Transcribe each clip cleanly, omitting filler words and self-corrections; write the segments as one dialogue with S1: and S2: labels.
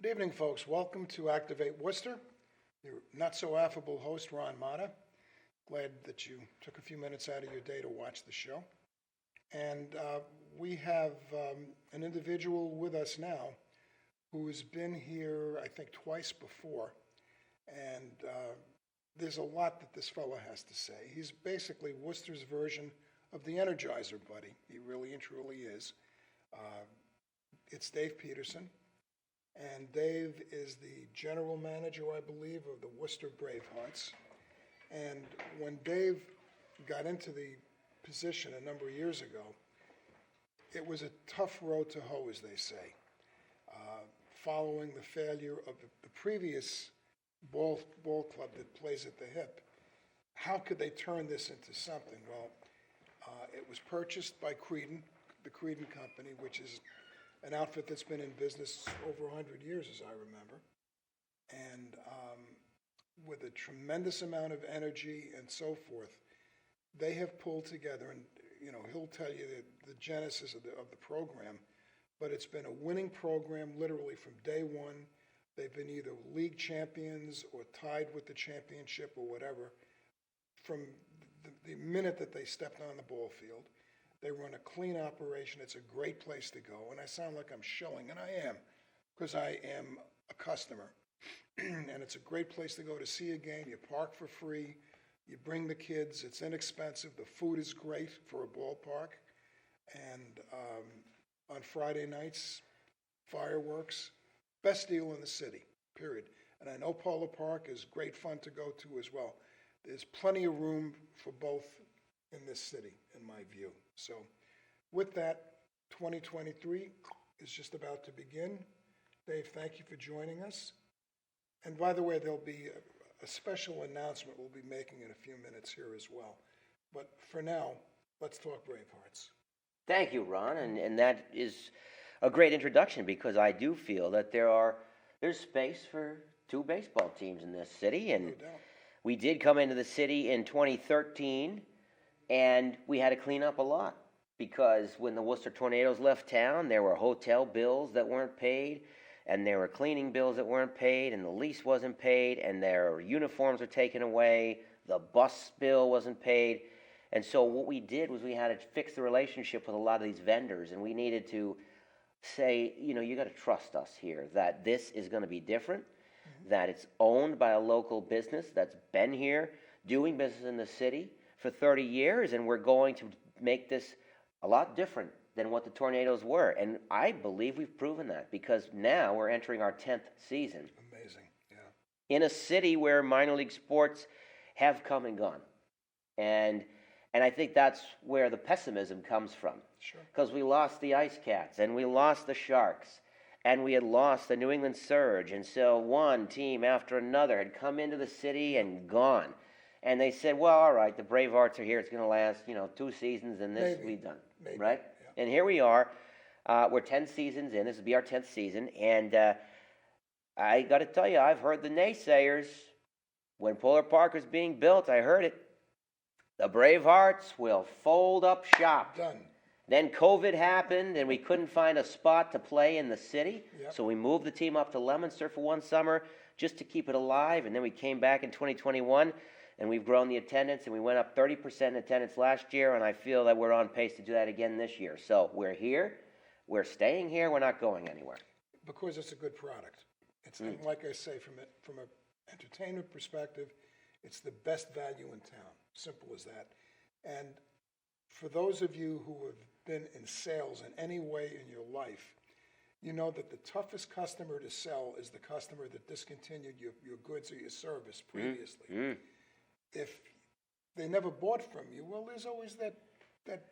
S1: Good evening, folks. Welcome to Activate Worcester. Your not-so-affable host, Ron Motta. Glad that you took a few minutes out of your day to watch the show. And we have an individual with us now who has been here, I think, twice before. And there's a lot that this fellow has to say. He's basically Worcester's version of the Energizer Buddy. He really and truly is. It's Dave Peterson. And Dave is the general manager, I believe, of the Worcester Bravehearts. And when Dave got into the position a number of years ago, it was a tough road to hoe, as they say. Following the failure of the previous ball club that plays at the hip, how could they turn this into something? Well, it was purchased by Creedon, the Creedon Company, which is an outfit that's been in business over 100 years, as I remember. And with a tremendous amount of energy and so forth, they have pulled together, and he'll tell you the genesis of the program, but it's been a winning program literally from day one. They've been either league champions or tied with the championship or whatever from the minute that they stepped on the ball field. They run a clean operation. It's a great place to go. And I sound like I'm shilling, and I am, because I am a customer. And it's a great place to go to see a game. You park for free. You bring the kids. It's inexpensive. The food is great for a ballpark. And on Friday nights, fireworks. Best deal in the city, period. And I know Polo Park is great fun to go to as well. There's plenty of room for both in this city, in my view. So with that, 2023 is just about to begin. Dave, thank you for joining us. And by the way, there'll be a special announcement we'll be making in a few minutes here as well. But for now, let's talk Bravehearts.
S2: Thank you, Ron, and that is a great introduction because I do feel that there's space for two baseball teams in this city, and
S1: No doubt.
S2: we did come into the city in 2013, and we had to clean up a lot because when the Worcester Tornadoes left town, there were hotel bills that weren't paid, and there were cleaning bills that weren't paid, and the lease wasn't paid, and their uniforms were taken away, the bus bill wasn't paid. And so what we did was we had to fix the relationship with a lot of these vendors, and we needed to say, you got to trust us here, that this is going to be different, that it's owned by a local business that's been here doing business in the city for 30 years, and we're going to make this a lot different than what the Tornadoes were. And I believe we've proven that because now we're entering our 10th season.
S1: Amazing, yeah.
S2: In a city where minor league sports have come and gone. And I think that's where the pessimism comes from.
S1: Sure.
S2: Because we lost the Ice Cats, and we lost the Sharks, and we had lost the New England Surge. And so one team after another had come into the city and gone. And they said, well, all right, the Bravehearts are here. It's going to last, 2 seasons, and this will be done.
S1: Maybe.
S2: Right?
S1: Yeah.
S2: And here we are. We're 10 seasons in. This will be our 10th season. And I got to tell you, I've heard the naysayers. When Polar Park was being built, I heard it. The Bravehearts will fold up shop.
S1: Done.
S2: Then COVID happened, and we couldn't find a spot to play in the city.
S1: Yep.
S2: So we moved the team up to Leominster for one summer just to keep it alive. And then we came back in 2021, and we've grown the attendance, and we went up 30% in attendance last year, and I feel that we're on pace to do that again this year. So we're here. We're staying here. We're not going anywhere.
S1: Because it's a good product. It's like I say, from an entertainment perspective, it's the best value in town. Simple as that. And for those of you who have been in sales in any way in your life, you know that the toughest customer to sell is the customer that discontinued your goods or your service previously. If they never bought from you, well, there's always that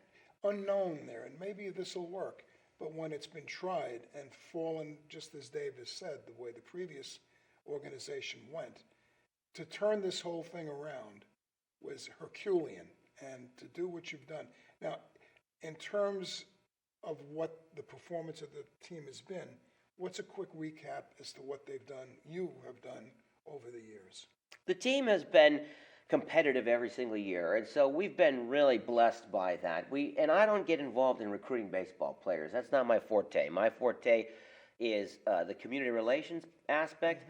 S1: unknown there, and maybe this will work. But when it's been tried and fallen, just as Dave has said, the way the previous organization went, to turn this whole thing around was Herculean, and to do what you've done. Now, in terms of what the performance of the team has been, what's a quick recap as to what you have done over the years?
S2: The team has been competitive every single year, and so we've been really blessed by that. And I don't get involved in recruiting baseball players. That's not my forte. My forte is the community relations aspect,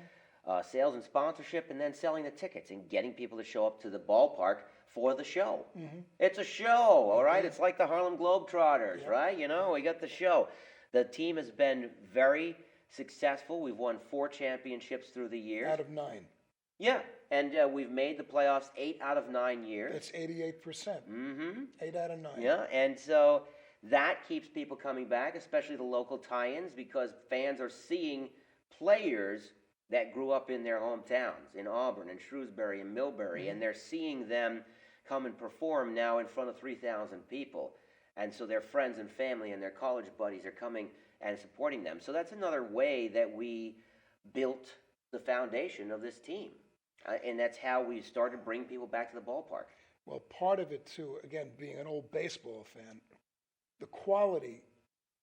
S2: sales and sponsorship, and then selling the tickets and getting people to show up to the ballpark for the show. It's a show, all right? It's like the Harlem Globetrotters, right? You know, we got the show. The team has been very successful. We've won 4 championships through the years.
S1: Out of 9.
S2: Yeah, and we've made the playoffs 8 out of 9 years.
S1: That's 88%. 8 out of 9.
S2: Yeah, and so that keeps people coming back, especially the local tie-ins, because fans are seeing players that grew up in their hometowns, in Auburn and Shrewsbury and Millbury, and they're seeing them come and perform now in front of 3,000 people. And so their friends and family and their college buddies are coming and supporting them. So that's another way that we built the foundation of this team. And that's how we started bringing people back to the ballpark.
S1: Well, part of it, too, again, being an old baseball fan, the quality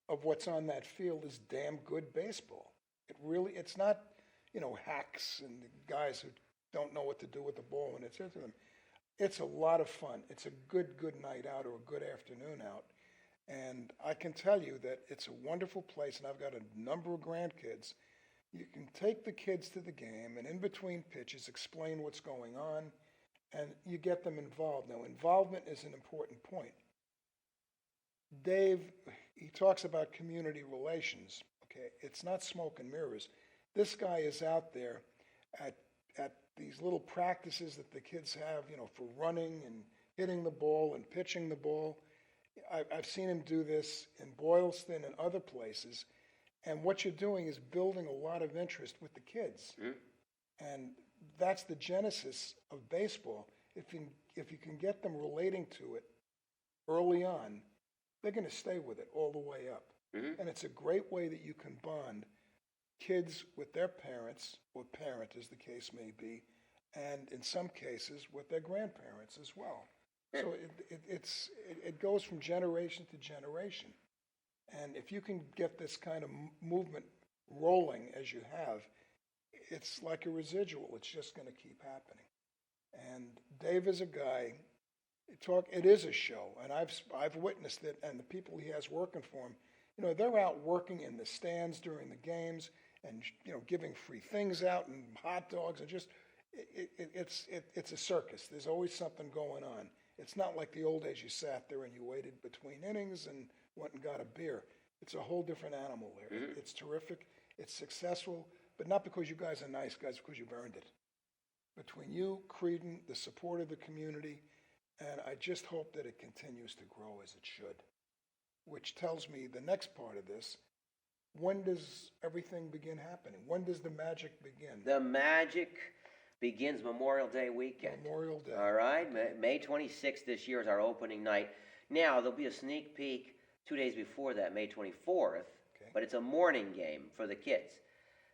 S1: of what's on that field is damn good baseball. It's not, hacks and guys who don't know what to do with the ball when it's into them. It's a lot of fun. It's a good night out or a good afternoon out. And I can tell you that it's a wonderful place, and I've got a number of grandkids. You can take the kids to the game, and in between pitches, explain what's going on, and you get them involved. Now, involvement is an important point. Dave, he talks about community relations. Okay, it's not smoke and mirrors. This guy is out there at these little practices that the kids have, for running and hitting the ball and pitching the ball. I've seen him do this in Boylston and other places. And what you're doing is building a lot of interest with the kids. And that's the genesis of baseball. If you can get them relating to it early on, they're going to stay with it all the way up. And it's a great way that you can bond kids with their parents, or parent as the case may be, and in some cases with their grandparents as well. So it goes from generation to generation. And if you can get this kind of movement rolling as you have, it's like a residual. It's just going to keep happening. And Dave is a guy. It is a show, and I've witnessed it. And the people he has working for him, they're out working in the stands during the games, and giving free things out and hot dogs, and just it's a circus. There's always something going on. It's not like the old days you sat there and you waited between innings and went and got a beer. It's a whole different animal there. It's terrific. It's successful, but not because you guys are nice guys, because you've earned it. Between you, Creedon, the support of the community, and I just hope that it continues to grow as it should. Which tells me the next part of this, when does everything begin happening? When does the magic begin?
S2: The magic begins Memorial Day weekend.
S1: Memorial Day.
S2: All right, May 26th this year is our opening night. Now, there'll be a sneak peek 2 days before that, May 24th, but it's a morning game for the kids.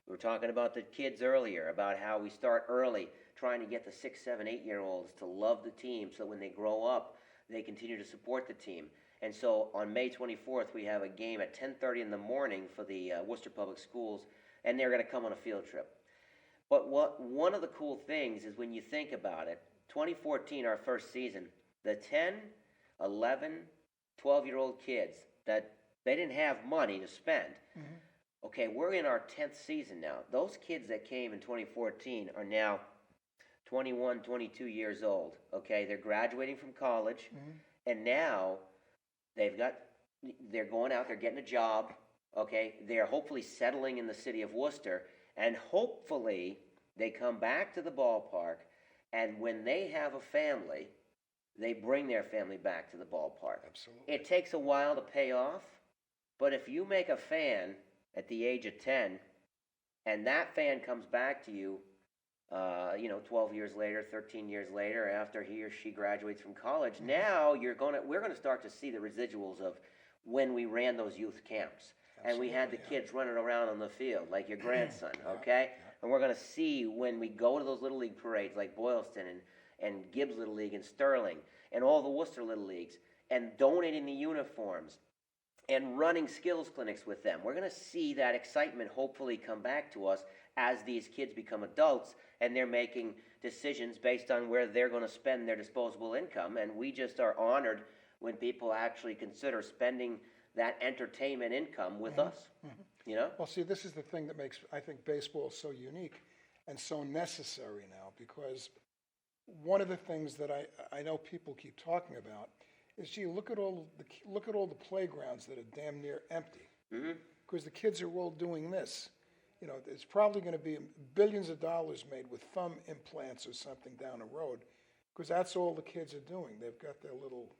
S2: We were talking about the kids earlier, about how we start early, trying to get the 6, 7, 8-year-olds to love the team so when they grow up, they continue to support the team. And so on May 24th, we have a game at 10:30 in the morning for the Worcester Public Schools, and they're going to come on a field trip. But one of the cool things is when you think about it, 2014, our first season, the 10, 11, 12-year-old kids that they didn't have money to spend. Okay, we're in our 10th season now. Those kids that came in 2014 are now 21, 22 years old. Okay, they're graduating from college, and now they're going out, they're getting a job. Okay, they're hopefully settling in the city of Worcester, and hopefully they come back to the ballpark, and when they have a family, they bring their family back to the ballpark.
S1: Absolutely.
S2: It takes a while to pay off, but if you make a fan at the age of 10, and that fan comes back to you, 12 years later, 13 years later, after he or she graduates from college, now we're going to start to see the residuals of when we ran those youth camps. And we had the kids running around on the field, like your grandson, okay? And we're going to see when we go to those Little League parades like Boylston and Gibbs Little League and Sterling and all the Worcester Little Leagues, and donating the uniforms and running skills clinics with them. We're going to see that excitement hopefully come back to us as these kids become adults and they're making decisions based on where they're going to spend their disposable income. And we just are honored when people actually consider spending that entertainment income with us, you know?
S1: Well, see, this is the thing that makes, I think, baseball so unique and so necessary now, because one of the things that I know people keep talking about is, gee, look at all the playgrounds that are damn near empty, because the kids are all doing this. You know, there's probably going to be billions of dollars made with thumb implants or something down the road, because that's all the kids are doing. They've got their little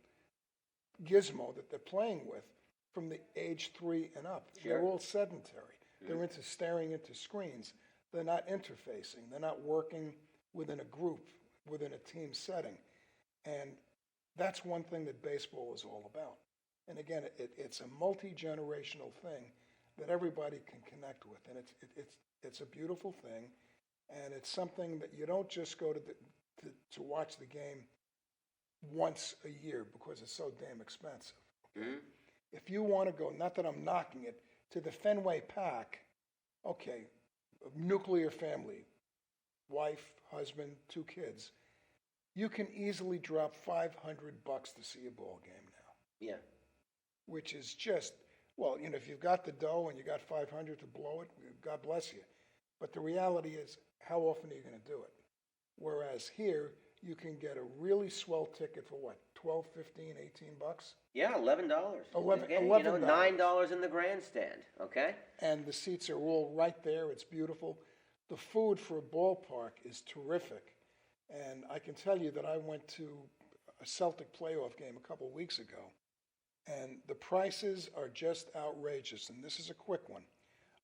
S1: gizmo that they're playing with from the age 3 and up.
S2: Sure.
S1: They're all sedentary. They're into staring into screens. They're not interfacing. They're not working within a group, within a team setting. And that's one thing that baseball is all about. And again, it's a multi-generational thing that everybody can connect with. And it's a beautiful thing. And it's something that you don't just go to watch the game once a year because it's so damn expensive. If you want to go, not that I'm knocking it, to the Fenway Park, okay, nuclear family, wife, husband, 2 kids, you can easily drop $500 to see a ball game now.
S2: Yeah.
S1: Which is just, well, you know, if you've got the dough and you got $500 to blow it, God bless you. But the reality is, how often are you going to do it? Whereas here, you can get a really swell ticket for what, 12, 15, 18 bucks?
S2: Yeah, $11.
S1: $11.
S2: You know, $9 in the grandstand, okay?
S1: And the seats are all right there. It's beautiful. The food for a ballpark is terrific. And I can tell you that I went to a Celtic playoff game a couple weeks ago, and the prices are just outrageous. And this is a quick one.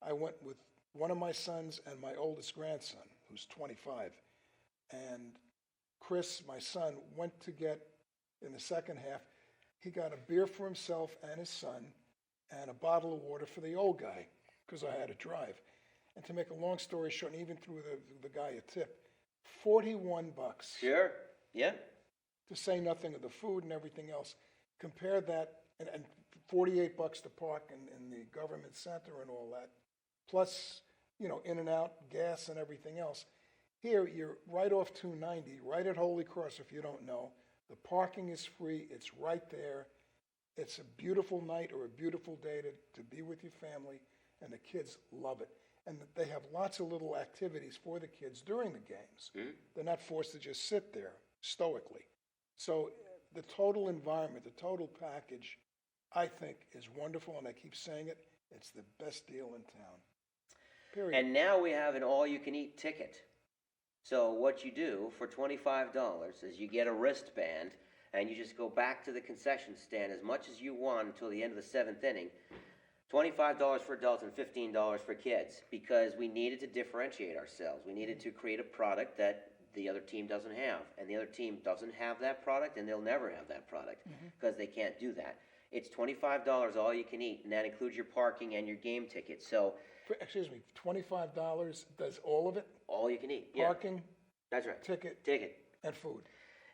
S1: I went with one of my sons and my oldest grandson, who's 25. And Chris, my son, went to get, in the second half, he got a beer for himself and his son and a bottle of water for the old guy, because I had to drive. And to make a long story short, and even threw the guy a tip, $41.
S2: Sure, yeah.
S1: To say nothing of the food and everything else. Compare that, and $48 to park in the government center and all that, plus, you know, in and out, gas and everything else. Here, you're right off 290, right at Holy Cross, if you don't know. The parking is free. It's right there. It's a beautiful night or a beautiful day to be with your family, and the kids love it. And they have lots of little activities for the kids during the games. They're not forced to just sit there stoically. So the total environment, the total package, I think, is wonderful, and I keep saying it, it's the best deal in town. Period.
S2: And now we have an all-you-can-eat ticket. So what you do for $25 is you get a wristband, and you just go back to the concession stand as much as you want until the end of the 7th inning. $25 for adults and $15 for kids, because we needed to differentiate ourselves. We needed to create a product that the other team doesn't have, and the other team doesn't have that product, and they'll never have that product because they can't do that. It's $25 all you can eat, and that includes your parking and your game ticket. So,
S1: excuse me, $25 does all of it?
S2: All you can eat.
S1: Parking,
S2: yeah. That's right.
S1: ticket, and food.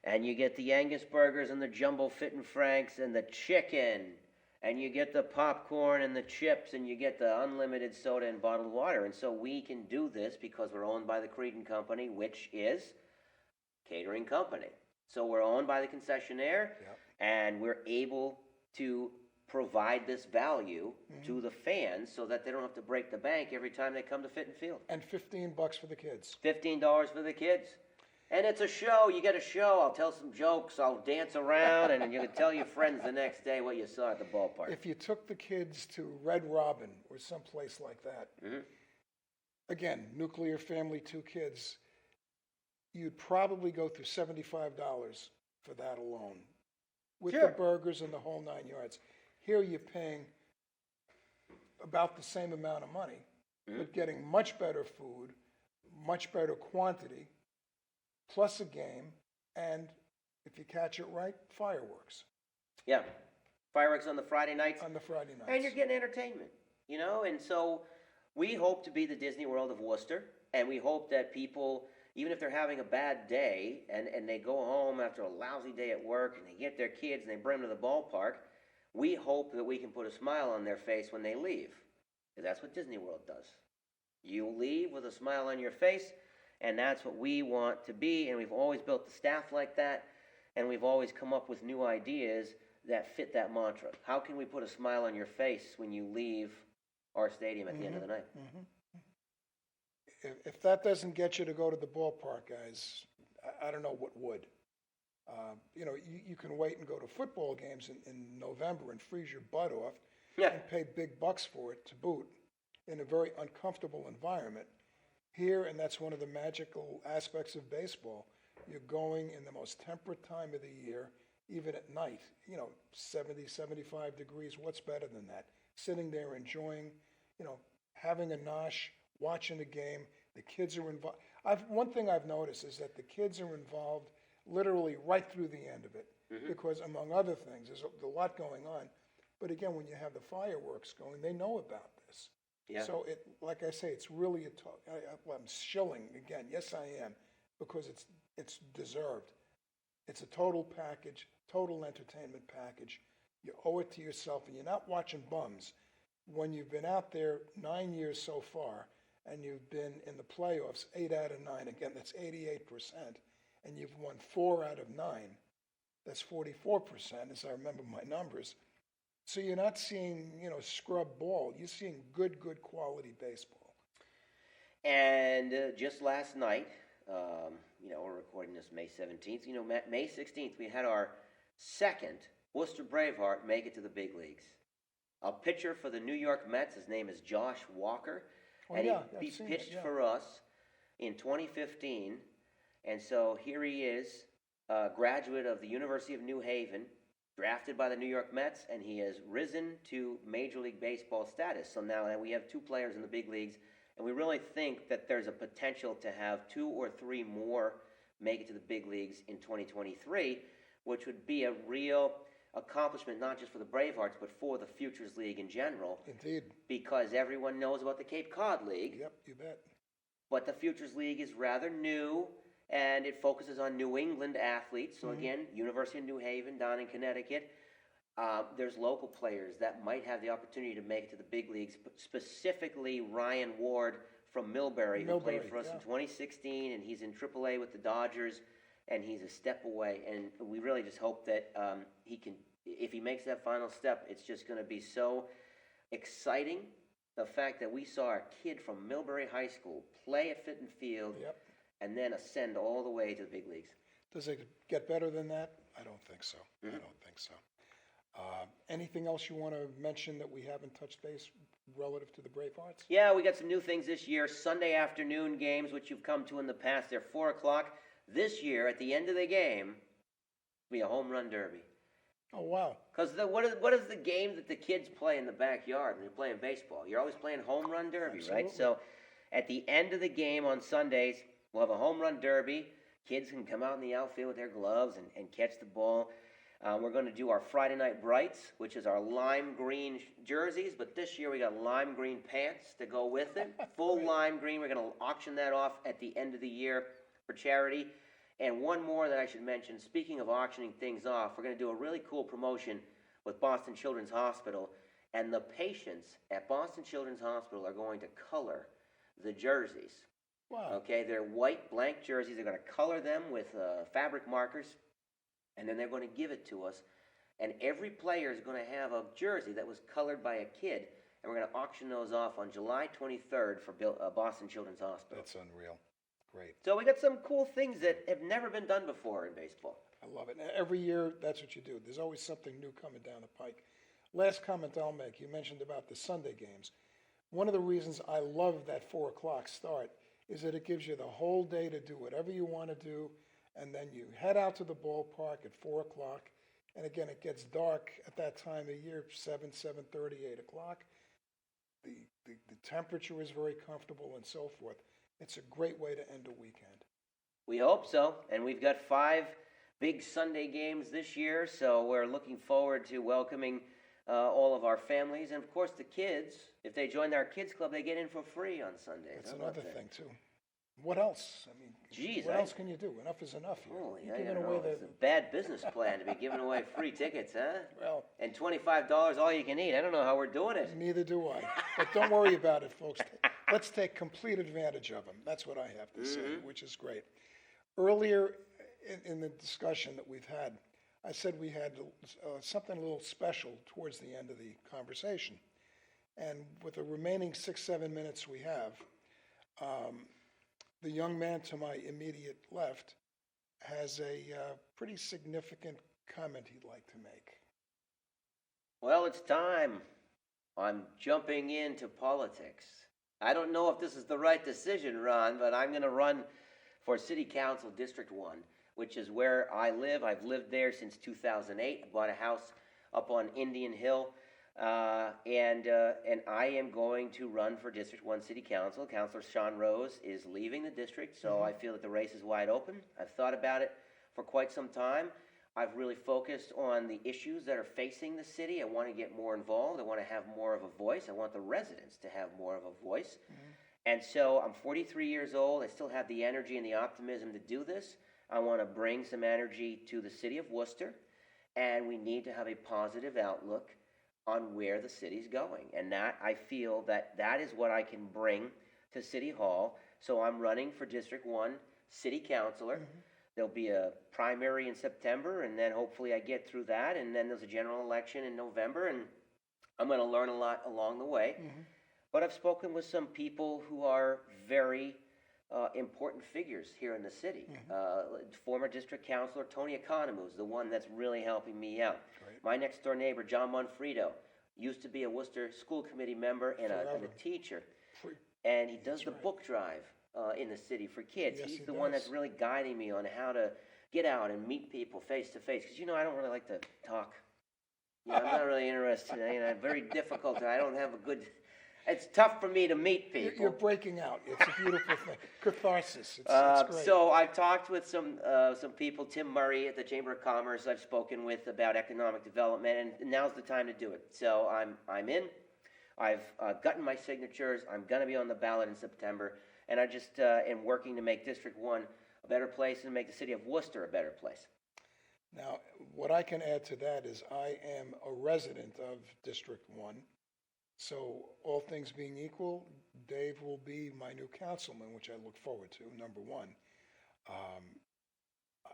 S2: And you get the Angus burgers and the Jumbo Fit and Franks and the chicken, and you get the popcorn and the chips, and you get the unlimited soda and bottled water. And so we can do this because we're owned by the Creedon Company, which is catering company. So we're owned by the concessionaire, and we're able to provide this value to the fans so that they don't have to break the bank every time they come to Fit and Field.
S1: And $15 for the kids.
S2: $15 for the kids. And it's a show. You get a show. I'll tell some jokes. I'll dance around, and you can tell your friends the next day what you saw at the ballpark.
S1: If you took the kids to Red Robin or someplace like that, again, nuclear family, 2 kids, you'd probably go through $75 for that alone, with the burgers and the whole 9 yards. Here you're paying about the same amount of money, but getting much better food, much better quantity, plus a game, and if you catch it right, fireworks.
S2: Yeah, fireworks on the Friday nights.
S1: On the Friday nights.
S2: And you're getting entertainment, you know? And so we hope to be the Disney World of Worcester, and we hope that people, even if they're having a bad day, and they go home after a lousy day at work, and they get their kids and they bring them to the ballpark, we hope that we can put a smile on their face when they leave. Because that's what Disney World does. You leave with a smile on your face, and that's what we want to be, and we've always built the staff like that, and we've always come up with new ideas that fit that mantra. How can we put a smile on your face when you leave our stadium at the end of the night?
S1: If that doesn't get you to go to the ballpark, guys, I don't know what would. You can wait and go to football games in November and freeze your butt off
S2: Yeah.
S1: and pay big bucks for it to boot in a very uncomfortable environment. Here, and that's one of the magical aspects of baseball, you're going in the most temperate time of the year, even at night, 70, 75 degrees. What's better than that? Sitting there enjoying, having a nosh, watching the game. The kids are involved. One thing I've noticed is that the kids are involved literally right through the end of it, because among other things, there's a lot going on. But again, when you have the fireworks going, they know about this.
S2: Yeah.
S1: So like I say, it's really I'm shilling again. Yes, I am, because it's deserved. It's a total package, total entertainment package. You owe it to yourself, and you're not watching bums. When you've been out there 9 years so far, and you've been in the playoffs 8 out of 9, again, that's 88%, and you've won 4 out of 9, that's 44%, as I remember my numbers. So you're not seeing, scrub ball. You're seeing good quality baseball.
S2: And just last night, we're recording this May 17th. May 16th, we had our second Worcester Braveheart make it to the big leagues. A pitcher for the New York Mets, his name is Josh Walker. He pitched for us in 2015. And so here he is, a graduate of the University of New Haven, drafted by the New York Mets, and he has risen to Major League Baseball status. So now we have 2 players in the big leagues, and we really think that there's a potential to have 2 or 3 more make it to the big leagues in 2023, which would be a real accomplishment, not just for the Bravehearts, but for the Futures League in general.
S1: Indeed.
S2: Because everyone knows about the Cape Cod League.
S1: Yep, you bet.
S2: But the Futures League is rather new, and it focuses on New England athletes. So again, University of New Haven down in Connecticut. There's local players that might have the opportunity to make it to the big leagues, specifically Ryan Ward from Millbury, who played for us in 2016, and he's in AAA with the Dodgers, and he's a step away. And we really just hope that he can, if he makes that final step, it's just going to be so exciting. The fact that we saw a kid from Millbury High School play at Fitton Field, and then ascend all the way to the big leagues.
S1: Does it get better than that? I don't think so. I don't think so. Anything else you want to mention that we haven't touched base relative to the Bravehearts?
S2: Yeah, we got some new things this year. Sunday afternoon games, which you've come to in the past, they're 4 o'clock. This year, at the end of the game, will be a home run derby.
S1: Oh, wow.
S2: Because what is the game that the kids play in the backyard when you're playing baseball? You're always playing home run derby,
S1: Absolutely.
S2: Right? So at the end of the game on Sundays, we'll have a home run derby. Kids can come out in the outfield with their gloves and catch the ball. We're going to do our Friday Night Brights, which is our lime green jerseys, but this year we got lime green pants to go with it. Full lime green. We're going to auction that off at the end of the year for charity. And one more that I should mention, speaking of auctioning things off, we're going to do a really cool promotion with Boston Children's Hospital. And the patients at Boston Children's Hospital are going to color the jerseys.
S1: Wow.
S2: Okay, they're white blank jerseys. They're going to color them with fabric markers, and then they're going to give it to us. And every player is going to have a jersey that was colored by a kid, and we're going to auction those off on July 23rd for Boston Children's Hospital.
S1: That's unreal. Great.
S2: So we got some cool things that have never been done before in baseball.
S1: I love it. Every year, that's what you do. There's always something new coming down the pike. Last comment I'll make, you mentioned about the Sunday games. One of the reasons I love that 4 o'clock start is that it gives you the whole day to do whatever you want to do, and then you head out to the ballpark at 4 o'clock, and again, it gets dark at that time of year, 7:30, 8 o'clock. The temperature is very comfortable and so forth. It's a great way to end a weekend.
S2: We hope so, and we've got 5 big Sunday games this year, so we're looking forward to welcoming all of our families, and of course the kids. If they join our kids club, they get in for free on Sundays.
S1: That's another thing too. What else? I mean,
S2: Jeez,
S1: what else can you do? Enough is enough here.
S2: Holy,
S1: You're
S2: I
S1: giving
S2: don't
S1: away
S2: know. It's a bad business plan to be giving away free tickets, huh?
S1: Well,
S2: and $25 all you can eat. I don't know how we're doing it.
S1: Neither do I. But don't worry about it, folks. Let's take complete advantage of them. That's what I have to say, which is great. Earlier in the discussion that we've had, I said we had something a little special towards the end of the conversation. And with the remaining 6, 7 minutes we have, the young man to my immediate left has a pretty significant comment he'd like to make.
S2: Well, it's time. I'm jumping into politics. I don't know if this is the right decision, Ron, but I'm going to run for City Council District 1, which is where I live. I've lived there since 2008. I bought a house up on Indian Hill, and I am going to run for District 1 City Council. Councilor Sean Rose is leaving the district, so I feel that the race is wide open. I've thought about it for quite some time. I've really focused on the issues that are facing the city. I want to get more involved. I want to have more of a voice. I want the residents to have more of a voice. And so I'm 43 years old. I still have the energy and the optimism to do this. I want to bring some energy to the city of Worcester, and we need to have a positive outlook on where the city's going. And that, I feel that is what I can bring to City Hall. So I'm running for District 1 City Councilor. There'll be a primary in September, and then hopefully I get through that, and then there's a general election in November, and I'm going to learn a lot along the way. But I've spoken with some people who are very important figures here in the city. Former district councilor Tony Economou is the one that's really helping me out.
S1: Great.
S2: My next door neighbor, John Monfredo, used to be a Worcester school committee member and a teacher. And he does the book drive in the city for kids.
S1: Yes,
S2: He's
S1: he
S2: the one
S1: does.
S2: that's really guiding me on how to get out and meet people face to face. Because, I don't really like to talk. I'm not really interested. Very difficult. I don't have a good... It's tough for me to meet people.
S1: You're breaking out. It's a beautiful thing. Catharsis. It's great.
S2: So I've talked with some people. Tim Murray at the Chamber of Commerce I've spoken with about economic development, and now's the time to do it. So I'm in. I've gotten my signatures. I'm going to be on the ballot in September, and I just am working to make District 1 a better place and make the city of Worcester a better place.
S1: Now, what I can add to that is I am a resident of District 1. So all things being equal, Dave will be my new councilman, which I look forward to, number one.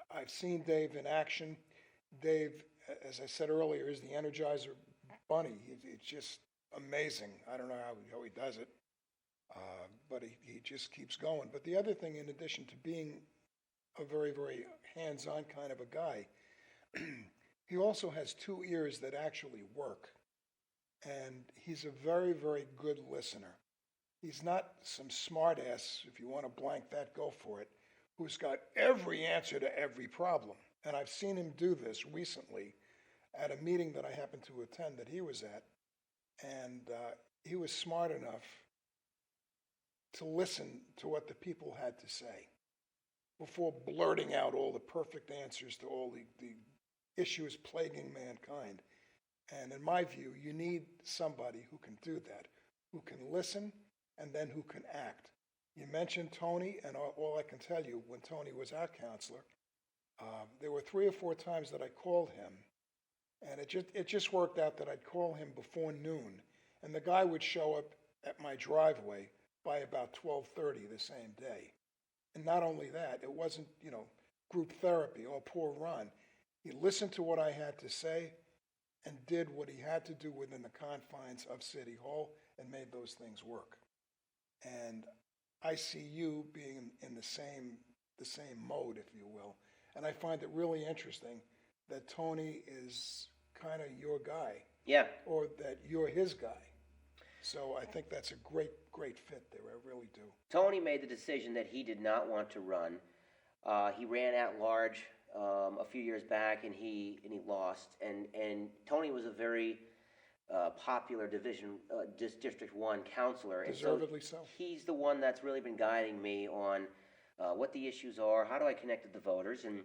S1: I've seen Dave in action. Dave, as I said earlier, is the Energizer Bunny. It's just amazing. I don't know how he does it, but he just keeps going. But the other thing, in addition to being a very, very hands-on kind of a guy, he also has 2 ears that actually work. And he's a very, very good listener. He's not some smart ass, if you want to blank that, go for it, who's got every answer to every problem. And I've seen him do this recently at a meeting that I happened to attend that he was at. And he was smart enough to listen to what the people had to say before blurting out all the perfect answers to all the issues plaguing mankind. And in my view, you need somebody who can do that, who can listen and then who can act. You mentioned Tony, and all I can tell you, when Tony was our counselor, there were 3 or 4 times that I called him, and it just worked out that I'd call him before noon, and the guy would show up at my driveway by about 12:30 the same day. And not only that, it wasn't, group therapy, oh, poor Ron. He listened to what I had to say and did what he had to do within the confines of City Hall and made those things work. And I see you being in the same mode, if you will. And I find it really interesting that Tony is kind of your guy.
S2: Yeah.
S1: Or that you're his guy. So I think that's a great, great fit there. I really do.
S2: Tony made the decision that he did not want to run. He ran at large a few years back, and he lost. And Tony was a very popular District 1 counselor.
S1: Deservedly so.
S2: He's the one that's really been guiding me on what the issues are, how do I connect with the voters, and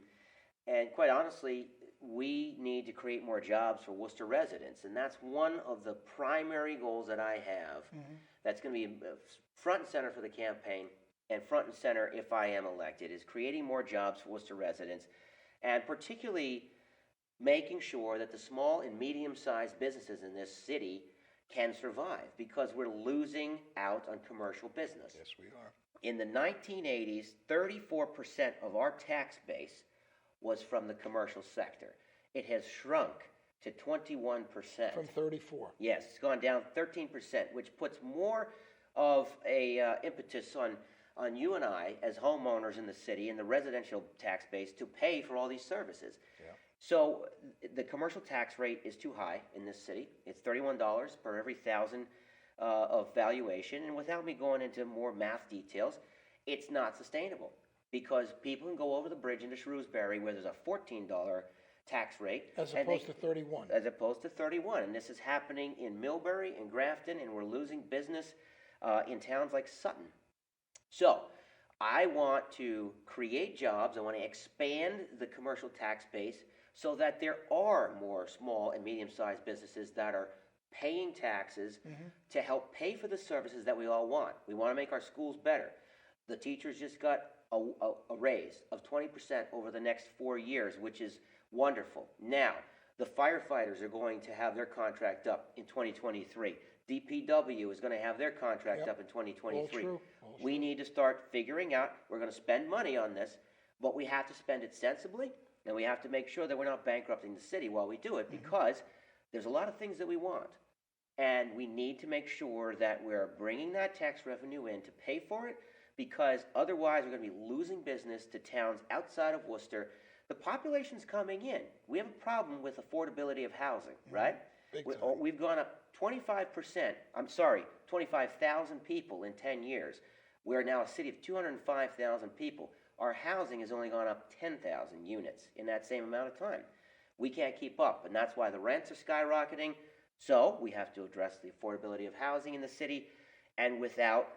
S2: quite honestly, we need to create more jobs for Worcester residents, and that's one of the primary goals that I have. That's going to be front and center for the campaign, and front and center if I am elected, is creating more jobs for Worcester residents, and particularly making sure that the small and medium-sized businesses in this city can survive, because we're losing out on commercial business.
S1: Yes, we are.
S2: In the 1980s, 34% of our tax base was from the commercial sector. it has shrunk to 21%.
S1: From 34.
S2: Yes, it's gone down 13%, which puts more of a impetus on you and I as homeowners in the city and the residential tax base to pay for all these services.
S1: Yeah.
S2: So the commercial tax rate is too high in this city. It's $31 per every $1,000 of valuation. And without me going into more math details, it's not sustainable because people can go over the bridge into Shrewsbury where there's a $14 tax rate.
S1: As opposed to 31.
S2: As opposed to 31. And this is happening in Millbury and Grafton, and we're losing business in towns like Sutton. So I want to create jobs. I want to expand the commercial tax base so that there are more small and medium-sized businesses that are paying taxes to help pay for the services that we all want. We want to make our schools better. The teachers just got a raise of 20% over the next 4 years, which is wonderful. Now, the firefighters are going to have their contract up in 2023. DPW is going to have their contract up in 2023.
S1: All true.
S2: We need to start figuring out, we're going to spend money on this, but we have to spend it sensibly, and we have to make sure that we're not bankrupting the city while we do it, because there's a lot of things that we want. And we need to make sure that we're bringing that tax revenue in to pay for it, because otherwise we're going to be losing business to towns outside of Worcester. The population's coming in. We have a problem with affordability of housing, right?
S1: Big time.
S2: We've gone up 25%, 25,000 people in 10 years. We're now a city of 205,000 people. Our housing has only gone up 10,000 units in that same amount of time. We can't keep up, and that's why the rents are skyrocketing. So we have to address the affordability of housing in the city, and without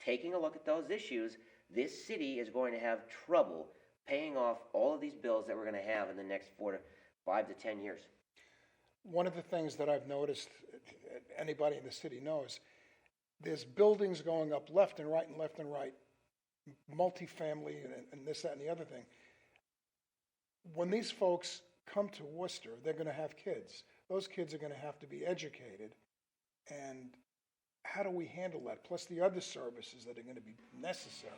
S2: taking a look at those issues, this city is going to have trouble paying off all of these bills that we're going to have in the next 5 to 10 years.
S1: One of the things that I've noticed, anybody in the city knows, there's buildings going up left and right and left and right, multifamily and this, that, and the other thing. When these folks come to Worcester, they're going to have kids. Those kids are going to have to be educated. And how do we handle that? Plus the other services that are going to be necessary.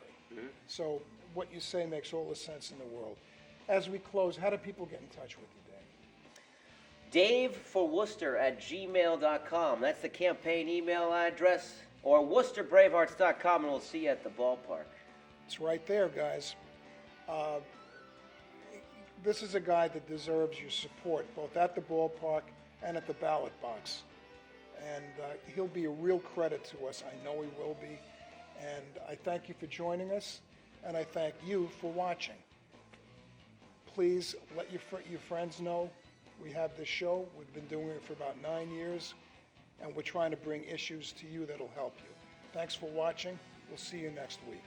S1: So what you say makes all the sense in the world. As we close, how do people get in touch with you, Dave?
S2: DaveForWorcester@gmail.com. That's the campaign email address. Or WorcesterBravehearts.com, and we'll see you at the ballpark.
S1: It's right there, guys. This is a guy that deserves your support, both at the ballpark and at the ballot box. And he'll be a real credit to us. I know he will be. And I thank you for joining us, and I thank you for watching. Please let your friends know we have this show. We've been doing it for about 9 years, and we're trying to bring issues to you that'll help you. Thanks for watching. We'll see you next week.